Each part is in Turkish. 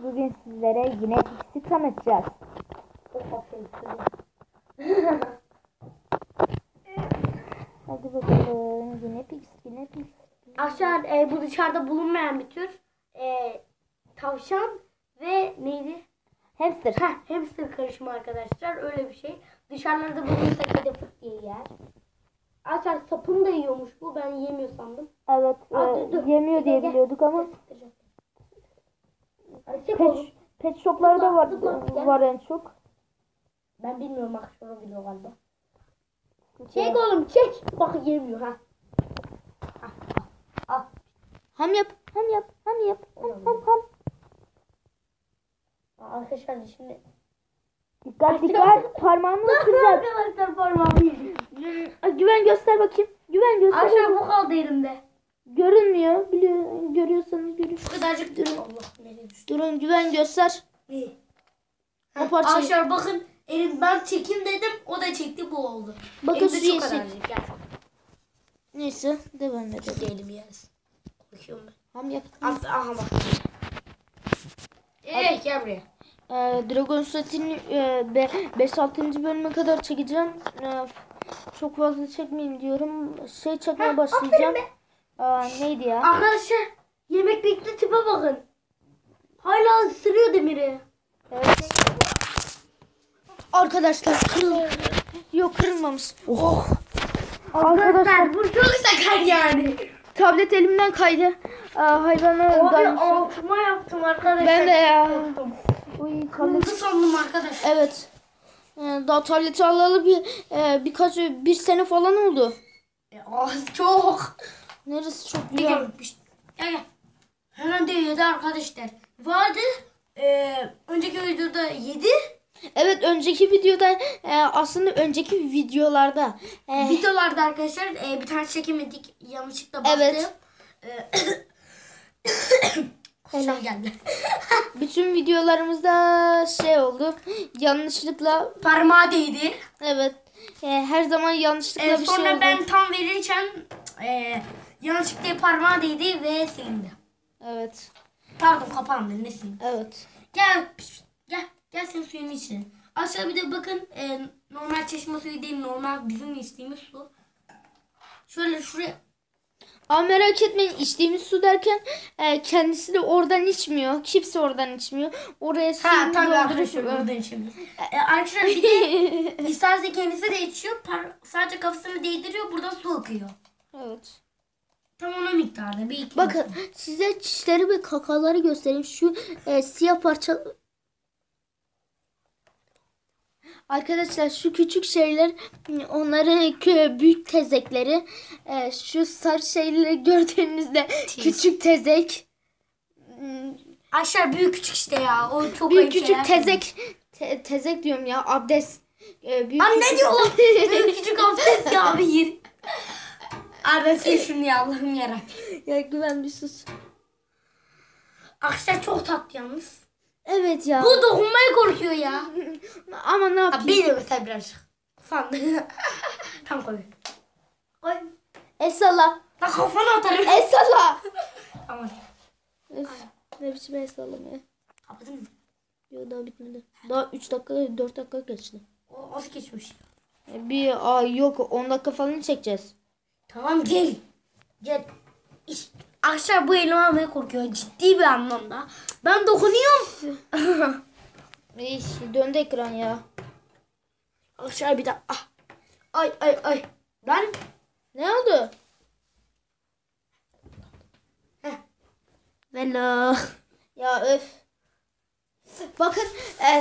Bugün sizlere yine Pix'i tanıtacağız. Hadi bakalım. Yine Pix. Aşağı bu dışarıda bulunmayan bir tür tavşan ve neydi? Hamster. Hamster karışımı arkadaşlar. Öyle bir şey. Dışarılarda bulunursa kedi fıt diye yer. Aşağı sapını da yiyormuş bu. Ben yemiyor sandım. Evet. Dur. Yemiyor diye biliyorduk ama pet shoplarda var en çok. Ben bilmiyorum, akşam biliyor galiba. Çek oğlum çek. Bak yemiyor ha. Al. Ham yap. Ham. Arkadaşlar şimdi Dikkat. Parmağını ısıracak. arkadaşlar parmağımı yedim. Güven göster bakayım. Aşağı bu kaldı elimde. Görünmüyor. Görüyorsanız görün. Bu kadarcık durun. Allah nereye düştü? Durun, Güven göster. İyi. O parçayı. Arkadaşlar bakın, elim ben çekeyim dedim, o da çekti, bu oldu. Bakın Elimde şu çok yeşil. kadarcık, gel. Neyse devam edelim. Hadi elimi yeriz. Korkuyorum ben. Ham yap. Aha bak. Gel buraya. Dragon Set'in 5-6. bölüme kadar çekeceğim. Çok fazla çekmeyeyim diyorum. Çekmeye başlayacağım. Neydi ya? Arkadaşlar yemek bekle, tipe bakın. Hala ısırıyor Demir'i. Evet. Arkadaşlar yok, kırılmamış. Oh. Arkadaşlar bu çok sakar yani. tablet elimden kaydı. Hayvanı Abi altıma yaptım arkadaşlar. Ben de ya. Uy, kırmızı sandım arkadaşlar. Evet. Daha tableti alalı bir sene falan oldu. Az çok. Neresi çok Gel. Gel. Hemen de yedi arkadaşlar. Vardı. Önceki videoda yedi. Evet, önceki videoda aslında önceki videolarda Videolarda arkadaşlar bir tane çekemedik. Yanlışlıkla bastım. Evet. Hoşuma geldi. bütün videolarımızda oldu. Yanlışlıkla Parmağı değdi. evet. Her zaman yanlışlıkla bir şey Sonra oldu. ben tam verirken yanlışlıkla parmağı değdi ve silindi. Evet. Pardon, kapandı. Ne silindi? Evet. Gel sen suyun içine. Aşağı bir de bakın, normal çeşme suyu değil, normal bizim içtiğimiz su. Şöyle şuraya. Merak etmeyin, içtiğimiz su derken kendisi de oradan içmiyor. Kimse oradan içmiyor. Oraya suyunu Tabii arkadaşlar, doldurup oradan içemiyoruz. Arkadaşlar bir de isterse kendisi de içiyor. Sadece kafasını değdiriyor, buradan su akıyor. evet. Tam ona miktarda bir iki. Bakın size çişleri ve kakaları göstereyim. Şu siyah parça. Arkadaşlar şu küçük şeyler, onları büyük tezekleri. Şu sarı şeyleri gördüğünüzde küçük tezek. Aşağı büyük küçük işte ya. O çok Büyük küçük tezek. Tezek diyorum ya, abdest. Büyük ne diyorlar? Büyük küçük abdest ya bir. Arada şunu ya, Allah'ım yarabbim. Ya Güven bir sus. Arkadaşlar çok tatlı yalnız. Evet ya. Bu dokunmaya korkuyor ya. Ama ne yapayım? Beni de mesela birazcık. Sandı. Tam koy. Koy. El salla. Lan kafana atarım. El salla. Tamam. Öf, ne biçim el sallamaya. Kapadın mı? Yok, daha bitmedi. Daha 3 dakika 4 dakika geçti. O az geçmiş. Yok 10 dakika falan çekeceğiz. Tamam gel. Gel. Aşağı bu elimi almaya korkuyor. Ciddi bir anlamda. Ben dokunuyorum. Döndü ekran ya. Aşağı bir daha. Ay. Ben. Ne oldu? Velo. Ya öf. Bakın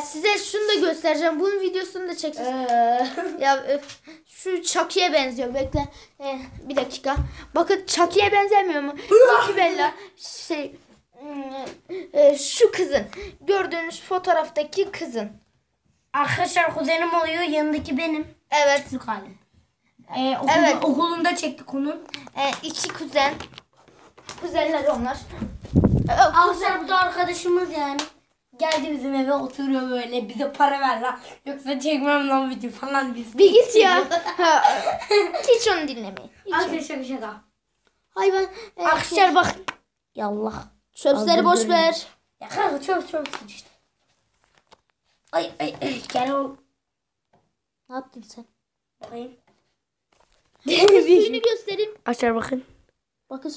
size şunu da göstereceğim. Bunun videosunu da çekeceğiz. Ya öf. Şu Chucky'ye benziyor. Bekle. Bir dakika. Bakın Chucky'ye benzemiyor mu? Chucky Bella. Şu kızın. Gördüğünüz fotoğraftaki kızın. Arkadaşlar kuzenim oluyor. Yanındaki benim. Evet. Küçük halim. Evet. Okulunda çektik onun. 2 kuzen. Kuzenler onlar. Arkadaşlar bu da arkadaşımız yani. Geldi bizim eve, oturuyor böyle, bize para ver lan. Yoksa çekmem lan video falan. Bir git ya. Hiç onu dinlemeyin. Arkadaşlar şaka. Hayvan. Arkadaşlar bak. Yallah. Çöpleri boş ver. Ya kanka çok sıçtı. Ay gel oğlum. Ne yaptın sen? Bakayım. Suyunu göstereyim. Aşağı bakın.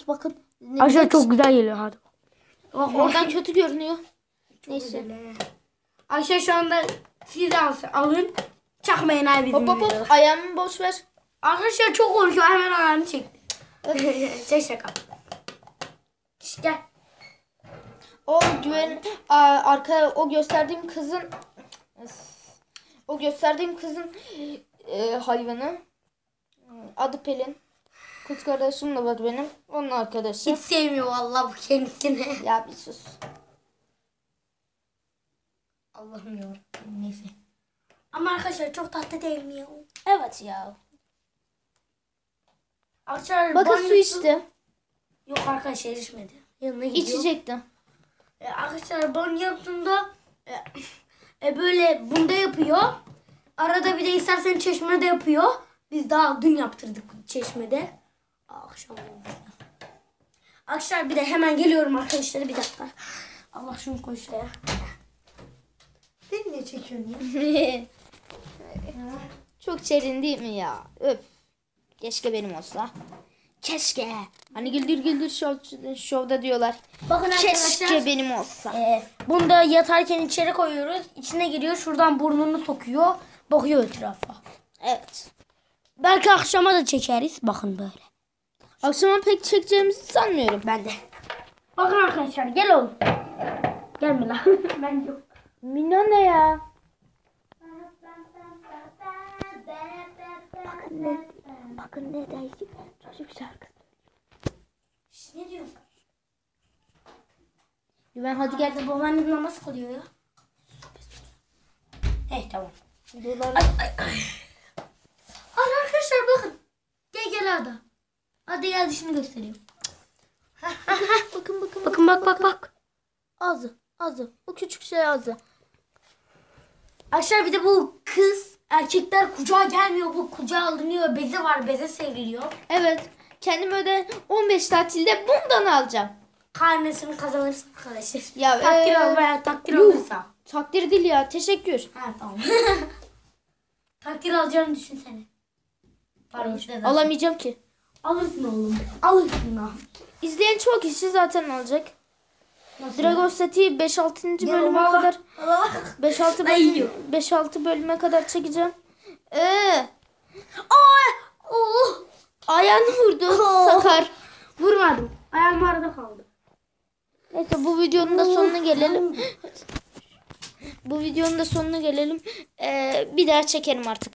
Bakın. Aşağı çok güzel geliyor hadi. Oradan kötü görünüyor. Neyse. Ayşe şu anda siz alın. Çakmayın abi bizim Hop videoda. ayağımı boş ver. Arkadaşlar çok korkuyor. Hemen ayağını çekti. Şaka. İşte gel. O arka o gösterdiğim kızın hayvanı adı Pelin. Kız kardeşim de var benim. Onun arkadaşı. Hiç sevmiyor vallahi bu kendisini. Ya bir sus. Allah'ım ya. Neyse. Ama arkadaşlar çok tatlı değil mi ya? Evet ya. Arkadaşlar Bakın banyosu- su içti. Yok arkadaşlar içmedi. Yanına gidiyor. İçecekti. Arkadaşlar banyo yaptığında böyle bunda yapıyor. Arada bir de istersen çeşmede yapıyor. Biz daha dün yaptırdık çeşmede. Akşam oldu. Arkadaşlar bir de hemen geliyorum arkadaşlar bir dakika. Allah şunu koy şuraya. Beni niye çekiyorsun ya? Çok şirin değil mi ya? Öf. Keşke benim olsa. Keşke. Hani güldür şovda diyorlar. Bakın Keşke arkadaşlar. benim olsa. Bunda yatarken içeri koyuyoruz. İçine giriyor. Şuradan burnunu sokuyor. Bakıyor etrafa. Evet. Belki akşama da çekeriz. Bakın böyle. Akşama pek çekeceğimizi sanmıyorum. Ben de. Bakın arkadaşlar gel oğlum. Gelme lan. Ben yok. Mina ne ya? Bakın ne değişik çocuk şarkısı. Ne diyorsun? Güven hadi gel. Geldi babaannem namaz kılıyor ya. Tamam. Dolar. Arkadaşlar bakın. Gel Ada. Hadi gel dişini göstereyim. Bakın Bak. Ağzı. Bu küçük şey ağzı. Arkadaşlar bir de bu kız erkekler kucağa gelmiyor. Bu kucağa alınıyor. Beze var. Beze sevriliyor. Evet. Kendime öde 15 tatilde bundan alacağım. Karnesini kazanırsın arkadaşlar. Ya, takdir al veya takdir yuh. alırsa. Takdir değil ya. Teşekkür. Ha tamam. Takdir alacağını düşünsene. Para işte zaten. Alamayacağım ki. Alırsın oğlum. Alırsın lan. İzleyen çok kişi zaten alacak. Nasıl? Dragon City 5-6. bölüme Allah. kadar Allah. 5-6 Ay, yiyor. 5-6 bölüme kadar çekeceğim. Oh. Ayağını vurdu Sakar. Vurmadım. Ayağım arada kaldı. Neyse bu videonun da sonuna gelelim. Bir daha çekerim artık.